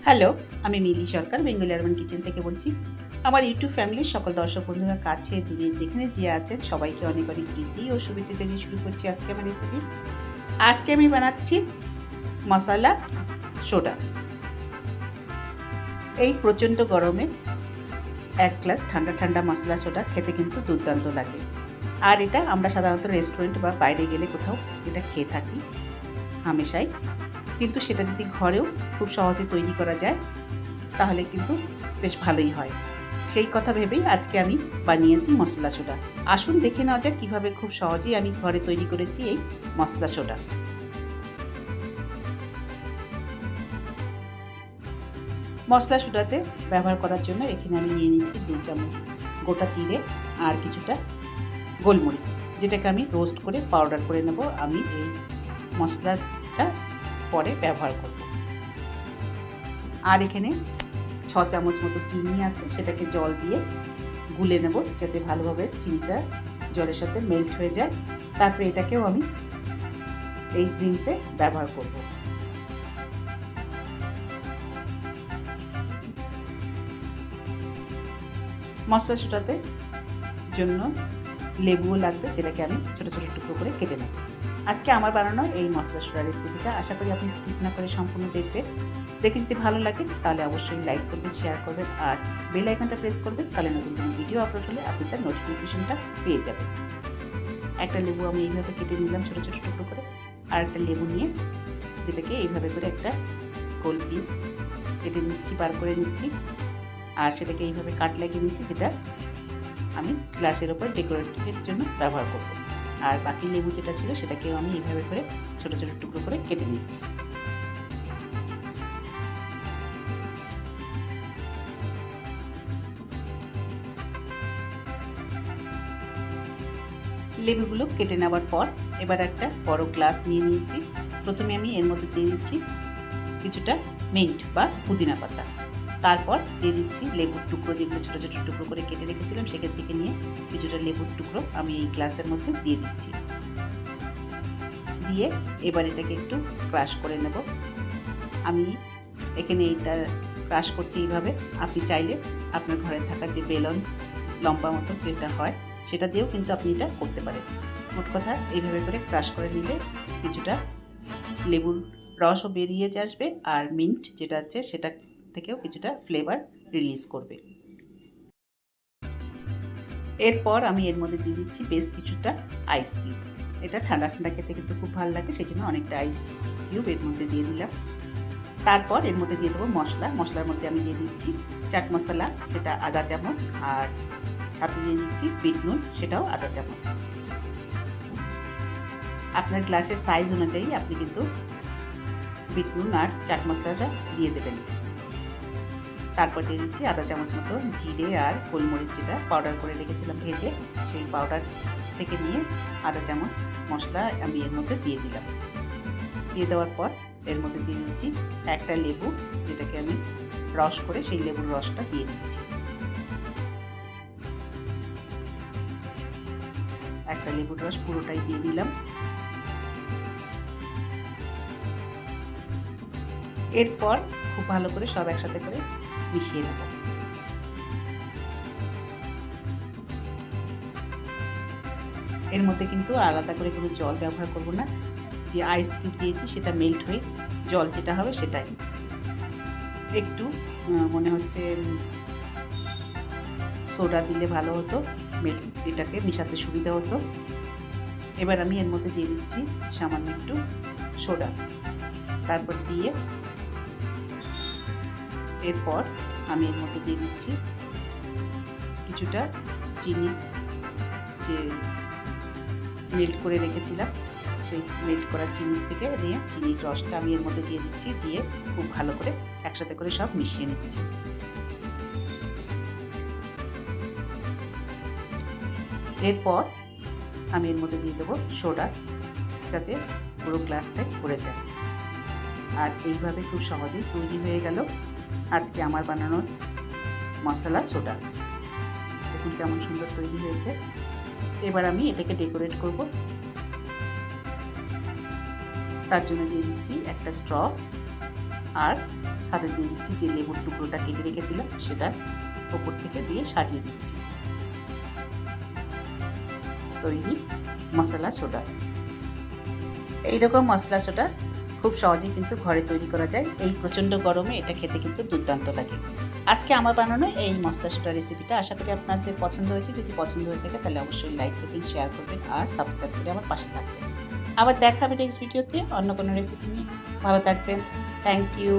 Hello, আমি মিলি সরকার Bengali urban kitchen থেকে বলছি। আমার ইউটিউব ফ্যামিলির সকল দর্শক বন্ধুরা কাছে দূরে যেখানে যে আছেন সবাইকে অনেক অনেক প্রীতি ও শুভেচ্ছা জানিয়ে শুরু করছি আজকে আমার রেসিপি। আজকে আমি বানাচ্ছি মশলা সোডা। এই প্রচণ্ড গরমে এক গ্লাস ঠান্ডা ঠান্ডা মশলা সোডা খেতে কিন্তু দুর্দান্ত লাগে। আর এটা আমরা সাধারণত রেস্টুরেন্ট বা বাইরে গেলে কোথাও এটা খেয়ে থাকি হামেশাই, কিন্তু সেটা যদি ঘরেও খুব সহজে তৈরি করা যায় তাহলে কিন্তু বেশ ভালোই হয়। সেই কথা ভেবেই আজকে আমি বানিয়েছি মশলা সোডা। আসুন দেখে নেওয়া যাক কীভাবে খুব সহজেই আমি ঘরে তৈরি করেছি এই মশলা সোডা। মশলা সোডাতে ব্যবহার করার জন্য এখানে আমি নিয়ে নিচ্ছি 2 চামচ গোটা জিরে আর কিছুটা গোলমরিচ, যেটাকে আমি রোস্ট করে পাউডার করে নেব। আমি এই মশলাটা পরে ব্যবহার করব। আর এখানে 6 চামচ মতো চিনি আছে, সেটাকে জল দিয়ে গুলে নেব যাতে ভালোভাবে চিনিটা জলের সাথে মেল্ট হয়ে যায়। তারপরে এটাকেও আমি এই ড্রিঙ্কসে ব্যবহার করব। মশলা সোডাতে জন্য লেবুও লাগবে, যেটাকে আমি ছোটো ছোটো টুকরো করে কেটে নেব। আজকে আমার বানানো এই মশলা সোডা রেসিপিটা আশা করি আপনি স্কিপ না করে সম্পূর্ণ দেখবেন। দেখে যদি ভালো লাগে তাহলে অবশ্যই লাইক করবেন, শেয়ার করবেন আর বেল আইকনটা প্রেস করবেন, তাহলে নতুন নতুন ভিডিও আপলোড হলে আপনি তার নোটিফিকেশনটা পেয়ে যাবেন। একটা লেবু আমি এইভাবে কেটে নিলাম ছোটো ছোটো টুকরো করে, আর একটা লেবু নিয়ে যেটাকে এইভাবে করে একটা গোল পিস কেটে নিচ্ছি, বার করে নিচ্ছি, আর সেটাকে এইভাবে কাট লাগিয়ে নিচ্ছি, যেটা আমি গ্লাসের ওপর ডেকোরেটিভের জন্য ব্যবহার করব। আর বাকি লেবু যেটা ছিল সেটাকেও আমি এইভাবে করে ছোটো ছোটো টুকরো করে কেটে নিচ্ছি। লেবুগুলো কেটে নেওয়ার পর এবার একটা বড় গ্লাস নিয়ে নিয়েছি। প্রথমে আমি এর মধ্যে দিয়ে দিচ্ছি কিছুটা মিন্ট বা পুদিনা পাতা, তারপর দিয়ে দিচ্ছি লেবুর টুকরো, যেগুলো ছোটো ছোটো টুকরো করে কেটে রেখেছিলাম সেখান থেকে নিয়ে কিছুটা লেবুর টুকরো আমি এই গ্লাসের মধ্যে দিয়ে দিচ্ছি। দিয়ে এবার এটাকে একটু ক্রাশ করে নেব। আমি এখানে এইটা ক্রাশ করছি এইভাবে। আপনি চাইলে আপনার ঘরে থাকা যে বেলন লম্বা মতো যেটা হয় সেটা দিয়েও কিন্তু আপনি এটা করতে পারেন। মোট কথা এইভাবে করে ক্রাশ করে নিলে কিছুটা লেবুর রসও বেরিয়ে আসবে, আর মিন্ট যেটা আছে সেটা থেকেও কিছুটা ফ্লেভার রিলিজ করবে। এরপর আমি এর মধ্যে দিয়ে দিচ্ছি বেশ কিছুটা আইস কিউব। এটা ঠান্ডা ঠান্ডা খেতে কিন্তু খুব ভালো লাগে, সেই জন্য অনেকটা আইস কিউব এর মধ্যে দিয়ে দিলাম। তারপর এর মধ্যে দিয়ে দেবো মশলার মধ্যে আমি দিয়ে দিচ্ছি চাট মশলা, সেটা আধা চামচ, আর সাথে দিয়ে দিচ্ছি বিট নুন, সেটাও আধা চামচ। আপনার গ্লাসের সাইজ অনুযায়ী আপনি কিন্তু বিট নুন আর চাট মশলাটা দিয়ে দেবেন। তারপর দিয়ে দিচ্ছি আধা চামচ মতো জিরে আর গোলমরিচ, যেটা পাউডার করে রেখেছিলাম ভেজে, সেই পাউডার থেকে নিয়ে আধা চামচ মশলা আমি এর মধ্যে দিয়ে দিলাম। দিয়ে দেওয়ার পর এর মধ্যে দিয়ে দিচ্ছি একটা লেবু, যেটাকে আমি রস করে সেই লেবুর রসটা দিয়ে দিচ্ছি। একটা লেবুর রস পুরোটাই দিয়ে দিলাম। এরপর খুব ভালো করে সব একসাথে করে মিশিয়ে নেব। এর মধ্যে কিন্তু আলাদা করে কোনো জল ব্যবহার করব না। যে আইস কিউব দিয়েছি সেটা মেল্ট হয়ে জল যেটা হবে সেটাই। একটু মনে হচ্ছে সোডা দিলে ভালো হতো, এটাকে মেশাতে সুবিধা হতো। এবার আমি এর মধ্যে দিয়ে দিচ্ছি সামান্য একটু সোডা, তারপর দিয়ে এরপর আমি এর মধ্যে দিয়ে দিচ্ছি কিছুটা চিনি, যে মেল্ট করে রেখেছিলাম সেই মেল্ট করা চিনি থেকে নিয়ে চিনির রসটা আমি এর মধ্যে দিয়ে দিচ্ছি। দিয়ে খুব ভালো করে একসাথে করে সব মিশিয়ে নিচ্ছি। এরপর আমি এর মধ্যে দিয়ে দেবো সোডা, যাতে পুরো গ্লাসটাই ভরে যায়। আর এইভাবে খুব সহজেই তৈরি হয়ে গেল আজকে আমার বানানোর মশলা সোডা। দেখুন কেমন সুন্দর তৈরি হয়েছে। এবার আমি এটাকে ডেকোরেট করব। তার জন্য দিয়ে দিচ্ছি একটা স্ট্র আর সাথে দিয়ে দিচ্ছি যে লেবুর টুকরোটা কেটে রেখেছিলাম সেটা ওপর থেকে দিয়ে সাজিয়ে দিচ্ছি। তৈরি মশলা সোডা। এইরকম মশলা সোডা খুব সহজেই কিন্তু ঘরে তৈরি করা যায়। এই প্রচণ্ড গরমে এটা খেতে কিন্তু দুর্দান্ত লাগে। আজকে আমার বানানো এই মশলা সোডা রেসিপিটা আশা করি আপনাদের পছন্দ হয়েছে। যদি পছন্দ হয়ে থাকে তাহলে অবশ্যই লাইক করবেন, শেয়ার করবেন আর সাবস্ক্রাইব করে আমার পাশে থাকবেন। আবার দেখা হবে নেক্সট ভিডিওতে অন্য কোনো রেসিপি নিয়ে। ভালো থাকবেন। Thank you.